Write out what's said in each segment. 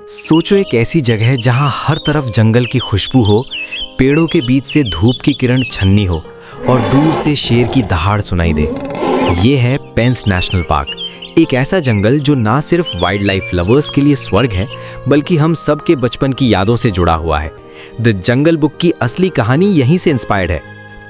सोचो एक ऐसी जगह जहां हर तरफ जंगल की खुशबू हो, पेड़ों के बीच से धूप की किरण छन्नी हो और दूर से शेर की दहाड़ सुनाई दे। ये है पेंच नेशनल पार्क, एक ऐसा जंगल जो ना सिर्फ वाइल्ड लाइफ लवर्स के लिए स्वर्ग है, बल्कि हम सब के बचपन की यादों से जुड़ा हुआ है। द जंगल बुक की असली कहानी यहीं से इंस्पायर्ड है।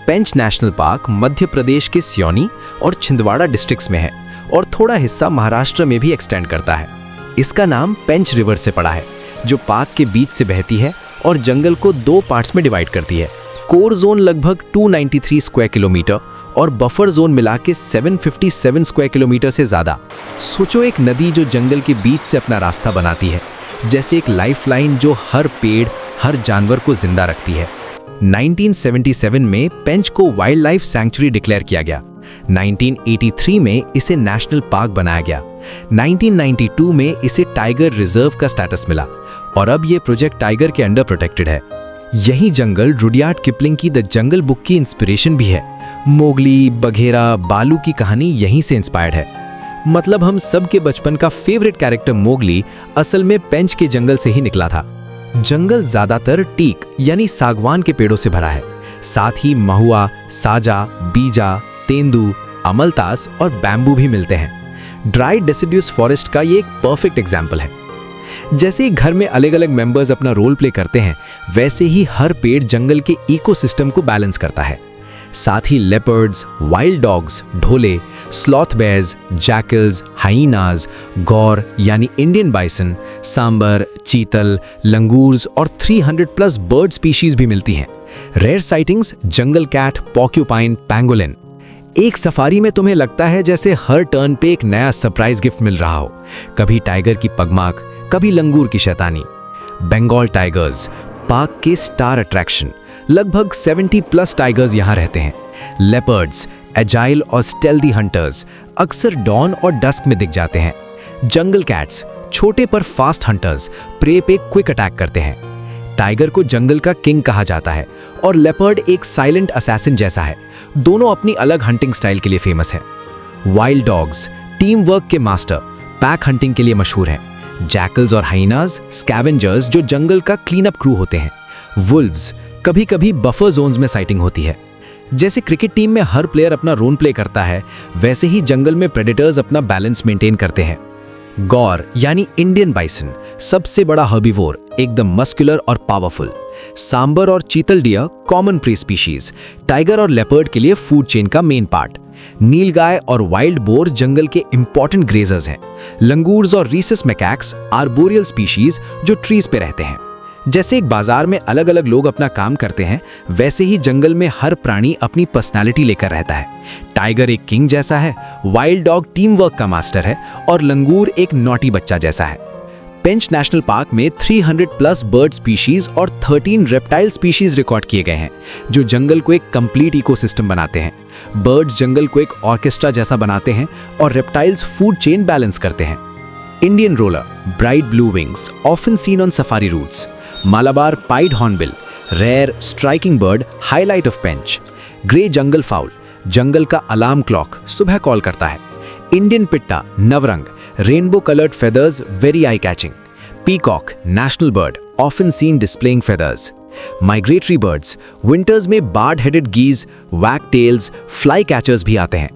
पेंच नेशनल पार्क मध्य प्रदेश के सियोनी और छिंदवाड़ा डिस्ट्रिक्ट्स में है और थोड़ा हिस्सा महाराष्ट्र में भी एक्सटेंड करता है। इसका नाम पेंच रिवर से पड़ा है, जो पार्क के बीच से बहती है और जंगल को दो पार्ट्स में डिवाइड करती है। कोर जोन लगभग 293 स्क्वायर किलोमीटर और बफर जोन मिला के 757 स्क्वायर किलोमीटर से ज़्यादा। सोचो एक नदी जो जंगल के बीच से अपना रास्ता बनाती है, जैसे एक लाइफलाइन जो हर पेड़, हर जानवर को जिंदा रखती है। 1977 में पेंच को वाइल्ड लाइफ सैंक्चुरी डिक्लेयर किया गया। 1983 में इसे नेशनल पार्क बनाया गया। 1992 में इसे टाइगर रिजर्व का स्टेटस मिला और अब ये प्रोजेक्ट टाइगर के अंडर प्रोटेक्टेड है। यही जंगल रुडयार्ड किपलिंग की द जंगल बुक की इंस्पिरेशन भी है। मोगली, बघेरा, बालू की कहानी यहीं से इंस्पायर्ड है। मतलब हम सब के बचपन का फेवरेट कैरेक्टर मोगली असल में पेंच के जंगल से ही निकला था। जंगल ज्यादातर टीक यानी सागवान के पेड़ों से भरा है, साथ ही महुआ, साजा, बीजा, तेंदू, अमलतास और बैम्बू भी मिलते हैं। ड्राई डेसिड्यूस फॉरेस्ट का ये एक परफेक्ट एग्जाम्पल है। जैसे ही घर में अलग अलग मेंबर्स अपना रोल प्ले करते हैं, वैसे ही हर पेड़ जंगल के इकोसिस्टम को बैलेंस करता है। साथ ही leopards, wild dogs, Dhole, sloth bears, jackals, hyenas, गौर यानी इंडियन बाइसन, सांबर, चीतल, लंगूर्स और 300 प्लस बर्ड स्पीशीज भी मिलती हैं। Rare sightings jungle cat, porcupine, pangolin. एक सफारी में तुम्हें लगता है जैसे हर टर्न पे एक नया सरप्राइज गिफ्ट मिल रहा हो। कभी टाइगर की पगमार्क, कभी लंगूर की शैतानी। बंगाल टाइगर्स पार्क के स्टार अट्रैक्शन, लगभग 70 प्लस टाइगर्स यहाँ रहते हैं। लेपर्ड्स एजाइल और स्टेल्दी हंटर्स अक्सर डॉन और डस्क में दिख जाते हैं। जंगल कैट्स छोटे पर फास्ट हंटर्स, प्रे पे क्विक अटैक करते हैं। टाइगर को जंगल का किंग कहा जाता है और लेपर्ड एक साइलेंट असैसिन जैसा है। दोनों अपनी अलग हंटिंग स्टाइल के लिए फेमस है। वाइल्ड डॉग्स टीम वर्क के मास्टर, पैक हंटिंग के लिए मशहूर हैं। जैकल्स और हाइनाज स्कैवेंजर्स जो जंगल का क्लीन अप क्रू होते हैं। वुल्व्स कभी कभी बफर जोन्स में साइटिंग होती है। जैसे क्रिकेट टीम में हर प्लेयर अपना रोल प्ले करता है, वैसे ही जंगल में प्रेडेटर्स अपना बैलेंस मेंटेन करते हैं। गौर यानी इंडियन बाइसन सबसे बड़ा हर्बीवोर, एकदम मस्कुलर और पावरफुल। सांबर और chital deer common prey species, tiger और लेपर्ड के लिए फूड चेन का मेन पार्ट। नीलगाय और वाइल्ड बोर जंगल के इंपॉर्टेंट ग्रेजर्स हैं। लंगूर्स और रीसस मैकैक्स आर्बोरियल स्पीशीज जो ट्रीज पे रहते हैं। जैसे एक बाजार में अलग अलग लोग अपना काम करते हैं, वैसे ही जंगल में हर प्राणी अपनी पर्सनालिटी लेकर रहता है। टाइगर एक किंग जैसा है, वाइल्ड डॉग टीम वर्क का मास्टर है और लंगूर एक नॉटी बच्चा जैसा है। पेंच नेशनल पार्क में 300 प्लस बर्ड स्पीशीज और 13 रेप्टाइल स्पीशीज रिकॉर्ड किए गए हैं, जो जंगल को एक कंप्लीट इकोसिस्टम बनाते हैं। बर्ड्स जंगल को एक ऑर्केस्ट्रा जैसा बनाते हैं और रेप्टाइल्स फूड चेन बैलेंस करते हैं। Indian roller bright blue wings often seen on safari routes. Malabar pied hornbill rare striking bird, highlight of Pench. Grey jungle fowl जंगल का अलार्म क्लॉक, सुबह कॉल करता है। इंडियन पिट्टा नवरंग, rainbow coloured feathers, very eye catching. Peacock national bird, often seen displaying feathers. Migratory birds winters में bar headed geese, wagtails, flycatchers भी आते हैं।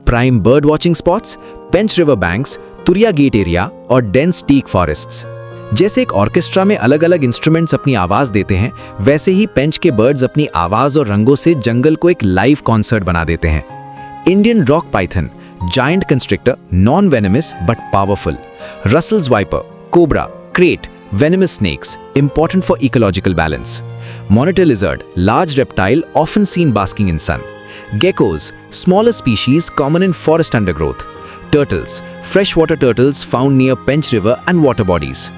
Prime bird watching spots Pench river banks, तुरिया get area और dense teak forests. जैसे एक orchestra में अलग अलग इंस्ट्रूमेंट्स अपनी आवाज देते हैं, वैसे ही पेंच के बर्ड्स अपनी आवाज और रंगों से जंगल को एक लाइव कॉन्सर्ट बना देते हैं। Indian rock Python giant constrictor, non venomous but powerful. Russell's wiper, cobra, crate, venomous snakes, important for ecological balance. Monitor lizard, large reptile often seen basking in sun. Geckos, smaller species common in forest undergrowth. Turtles, freshwater turtles found near Pench River and water bodies.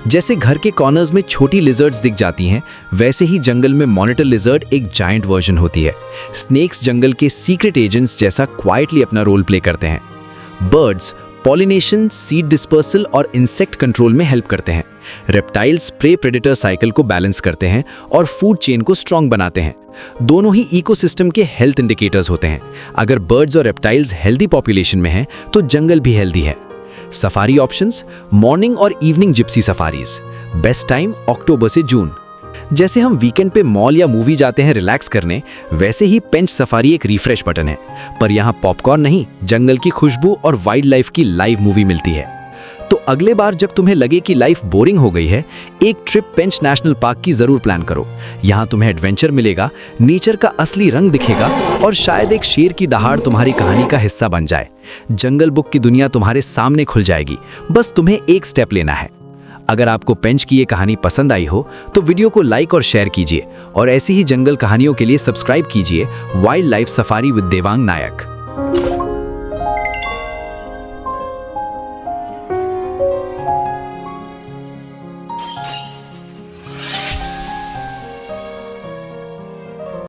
जैसे घर के corners में छोटी lizards दिख जाती हैं, वैसे ही जंगल में मॉनिटर लिजर्ड एक जायंट वर्जन होती है। स्नेक्स जंगल के सीक्रेट एजेंट्स जैसा क्वाइटली अपना रोल प्ले करते हैं। बर्ड्स पॉलिनेशन, सीड डिस्पर्सल और इंसेक्ट कंट्रोल में हेल्प करते हैं। रेप्टाइल्स प्रे प्रेडेटर साइकिल को बैलेंस करते हैं और फूड चेन को स्ट्रॉन्ग बनाते हैं। दोनों ही इकोसिस्टम के हेल्थ इंडिकेटर्स होते हैं। अगर बर्ड्स और रेप्टाइल्स हेल्दी पॉपुलेशन में हैं, तो जंगल भी हेल्दी है। सफारी ऑप्शंस, मॉर्निंग और evening gypsy safaris. Best time अक्टूबर से जून। जैसे हम वीकेंड पे मॉल या मूवी जाते हैं रिलैक्स करने, वैसे ही पेंच सफारी एक रिफ्रेश बटन है। पर यहाँ पॉपकॉर्न नहीं, जंगल की खुशबू और वाइल्ड लाइफ की लाइव मूवी मिलती है। तो अगले बार जब तुम्हें लगे कि लाइफ बोरिंग हो गई है, एक ट्रिप पेंच नेशनल पार्क की जरूर प्लान करो। यहाँ तुम्हें एडवेंचर मिलेगा, नेचर का असली रंग दिखेगा और शायद एक शेर की दहाड़ तुम्हारी कहानी का हिस्सा बन जाए। जंगल बुक की दुनिया तुम्हारे सामने खुल जाएगी, बस तुम्हें एक स्टेप लेना है। अगर आपको पेंच की ये कहानी पसंद आई हो तो वीडियो को लाइक और शेयर कीजिए और ऐसी ही जंगल कहानियों के लिए सब्सक्राइब कीजिए wild life safari with Devang Nayak.